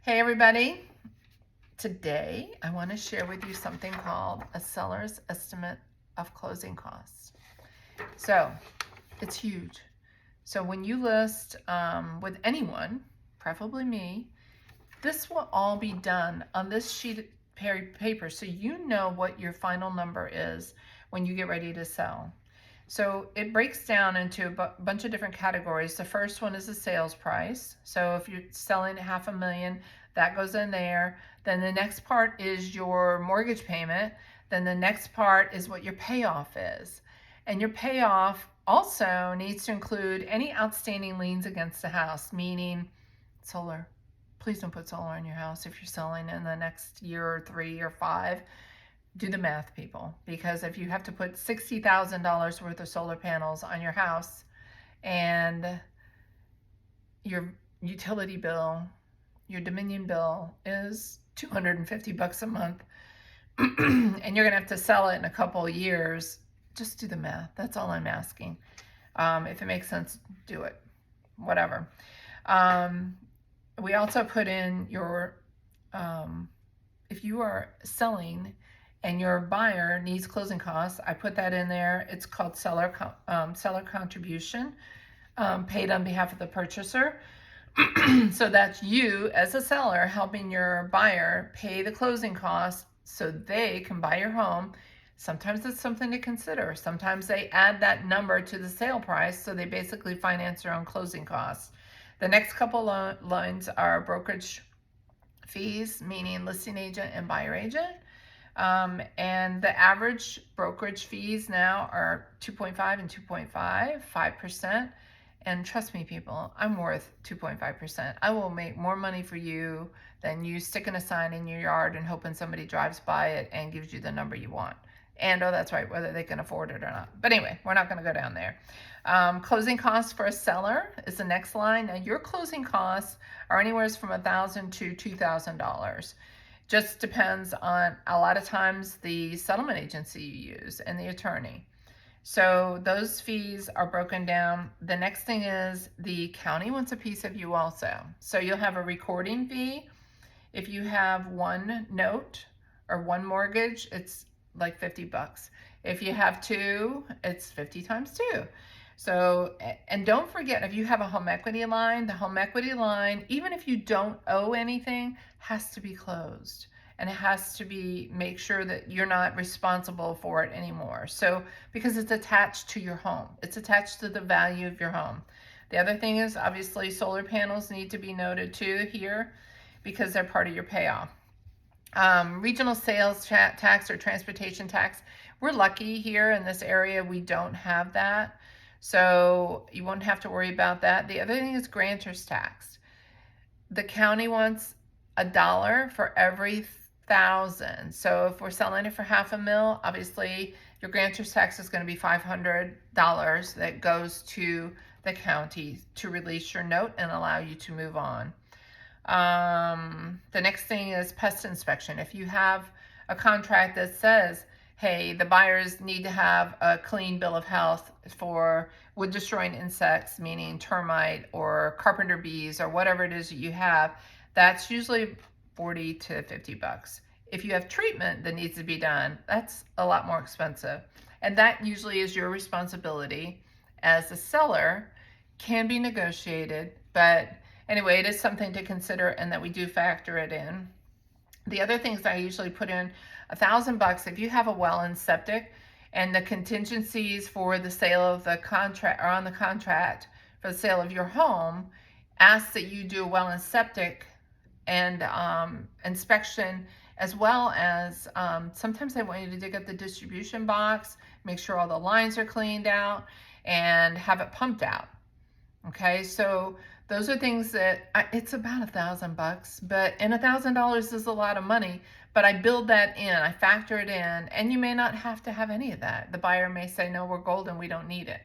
Hey everybody, today I want to share with you something called a seller's estimate of closing costs. So it's huge. So when you list with anyone, preferably me, this will all be done on this sheet of paper so you know what your final number is when you get ready to sell. So it breaks down into a bunch of different categories. The first one is the sales price. So if you're selling $500,000, that goes in there. Then the next part is your mortgage payment. Then the next part is what your payoff is. And your payoff also needs to include any outstanding liens against the house, meaning solar. Please don't put solar on your house if you're selling in the next year or 3 or 5. Do the math, people, because if you have to put $60,000 worth of solar panels on your house and your utility bill, your Dominion bill is $250 a month and you're gonna have to sell it in a couple of years, just do the math. That's all I'm asking. If it makes sense, do it, whatever. We also put in your, if you are selling and your buyer needs closing costs, I put that in there. It's called seller contribution, paid on behalf of the purchaser. So that's you as a seller helping your buyer pay the closing costs so they can buy your home. Sometimes it's something to consider. Sometimes they add that number to the sale price, so they basically finance their own closing costs. The next couple lines are brokerage fees, meaning listing agent and buyer agent. And the average brokerage fees now are 2.5 and 2.5, 5%. And trust me, people, I'm worth 2.5%. I will make more money for you than you sticking a sign in your yard and hoping somebody drives by it and gives you the number you want. And oh, that's right, whether they can afford it or not. But anyway, we're not going to go down there. Closing costs for a seller is the next line. Now, your closing costs are anywhere from $1,000 to $2,000. Just depends on, a lot of times, the settlement agency you use and the attorney. So those fees are broken down. The next thing is the county wants a piece of you also. So you'll have a recording fee. If you have one note or one mortgage, it's like $50. If you have two, it's 50 times 2. So, and don't forget, if you have a home equity line, the home equity line, even if you don't owe anything, has to be closed. And it has to be, make sure that you're not responsible for it anymore. So, because it's attached to your home, it's attached to the value of your home. The other thing is, obviously, solar panels need to be noted too here because they're part of your payoff. Regional sales tax or transportation tax. We're lucky here in this area, we don't have that. So you won't have to worry about that. The other thing is grantor's tax. The county wants $1 for every 1,000. So if we're selling it for $500,000, obviously your grantor's tax is going to be $500 that goes to the county to release your note and allow you to move on. The next thing is pest inspection. If you have a contract that says, hey, the buyers need to have a clean bill of health for wood destroying insects, meaning termite or carpenter bees or whatever it is that you have, that's usually $40 to $50. If you have treatment that needs to be done, that's a lot more expensive. And that usually is your responsibility as a seller, can be negotiated, but anyway, it is something to consider and that we do factor it in. The other things I usually put in, $1,000 if you have a well and septic, and the contingencies for the sale of the contract, or on the contract for the sale of your home, ask that you do a well and septic and inspection, as well as sometimes they want you to dig up the distribution box, make sure all the lines are cleaned out, and have it pumped out. Okay, so those are things that it's about $1,000, and $1,000 is a lot of money, but I build that in, I factor it in, and you may not have to have any of that. The buyer may say, no, we're golden, we don't need it.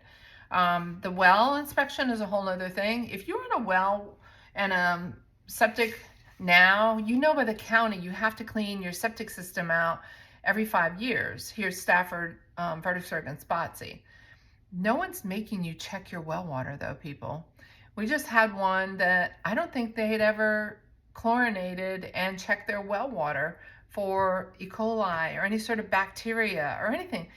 The well inspection is a whole other thing. If you're in a well and septic now, you know by the county, you have to clean your septic system out every 5 years. Here's Stafford, Fredericksburg, and Spotsy. No one's making you check your well water though, people. We just had one that I don't think they had ever chlorinated and check their well water for E. coli or any sort of bacteria or anything.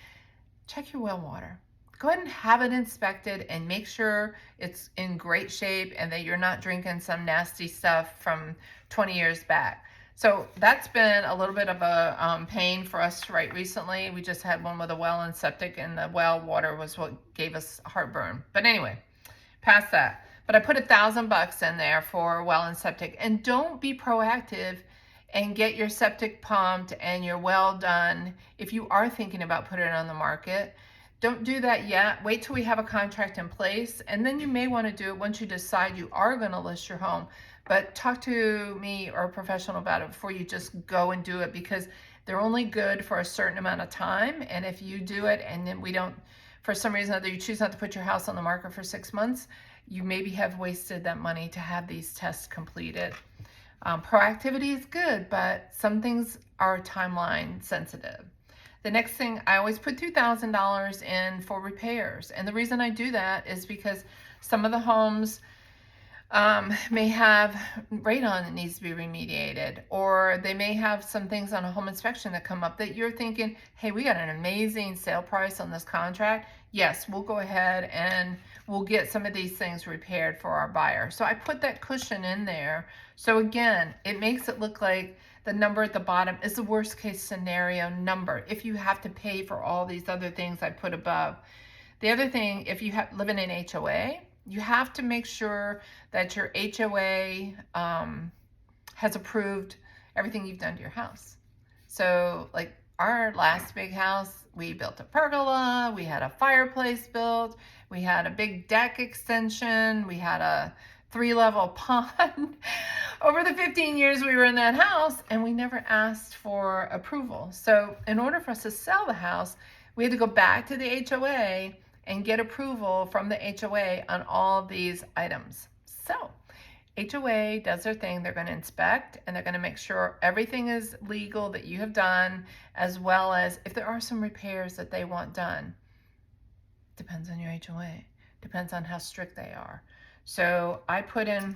Check your well water. Go ahead and have it inspected and make sure it's in great shape and that you're not drinking some nasty stuff from 20 years back. So that's been a little bit of a pain for us right recently. We just had one with a well and septic, and the well water was what gave us heartburn. But anyway, past that. But I put $1,000 in there for well and septic. And don't be proactive and get your septic pumped and your well done if you are thinking about putting it on the market. Don't do that yet. Wait till we have a contract in place, and then you may want to do it once you decide you are going to list your home. But talk to me or a professional about it before you just go and do it, because they're only good for a certain amount of time. And if you do it and then we don't, for some reason or other, you choose not to put your house on the market for 6 months, you maybe have wasted that money to have these tests completed. Proactivity is good, but some things are timeline sensitive. The next thing, I always put $2,000 in for repairs. And the reason I do that is because some of the homes may have radon that needs to be remediated, or they may have some things on a home inspection that come up that you're thinking, hey, we got an amazing sale price on this contract. Yes, we'll go ahead and we'll get some of these things repaired for our buyer. So I put that cushion in there. So again, it makes it look like the number at the bottom is the worst case scenario number if you have to pay for all these other things I put above. The other thing, if you live in an HOA, you have to make sure that your HOA has approved everything you've done to your house. So like our last big house, we built a pergola, we had a fireplace built, we had a big deck extension, we had a 3-level pond. Over the 15 years we were in that house, and we never asked for approval. So in order for us to sell the house, we had to go back to the HOA and get approval from the HOA on all these items. So HOA does their thing. They're going to inspect, and they're going to make sure everything is legal that you have done, as well as if there are some repairs that they want done. Depends on your HOA. Depends on how strict they are. So I put in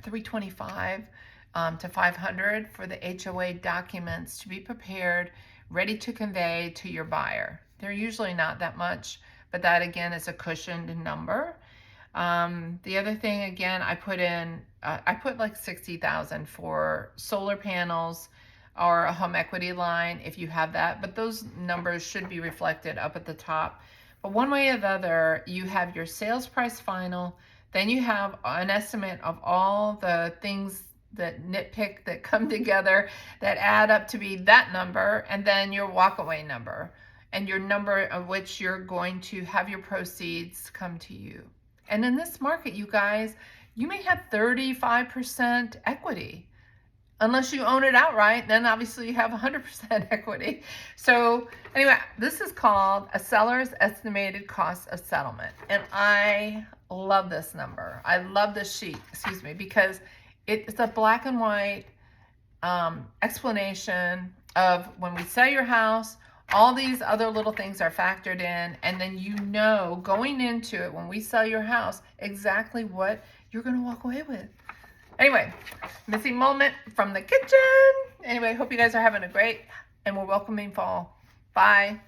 $325 to $500 for the HOA documents to be prepared, ready to convey to your buyer. They're usually not that much, but that again is a cushioned number. The other thing, again, I put like $60,000 for solar panels or a home equity line if you have that, but those numbers should be reflected up at the top. But one way or the other, you have your sales price final, then you have an estimate of all the things that nitpick that come together that add up to be that number, and then your walkaway number, and your number of which you're going to have your proceeds come to you. And in this market, you guys, you may have 35% equity. Unless you own it outright, then obviously you have 100% equity. So anyway, this is called a seller's estimated cost of settlement. And I love this number. I love this sheet, because it's a black and white explanation of when we sell your house, all these other little things are factored in, and then you know going into it when we sell your house exactly what you're going to walk away with. Anyway, missing moment from the kitchen. Anyway, hope you guys are having a great and we're welcoming fall. Bye.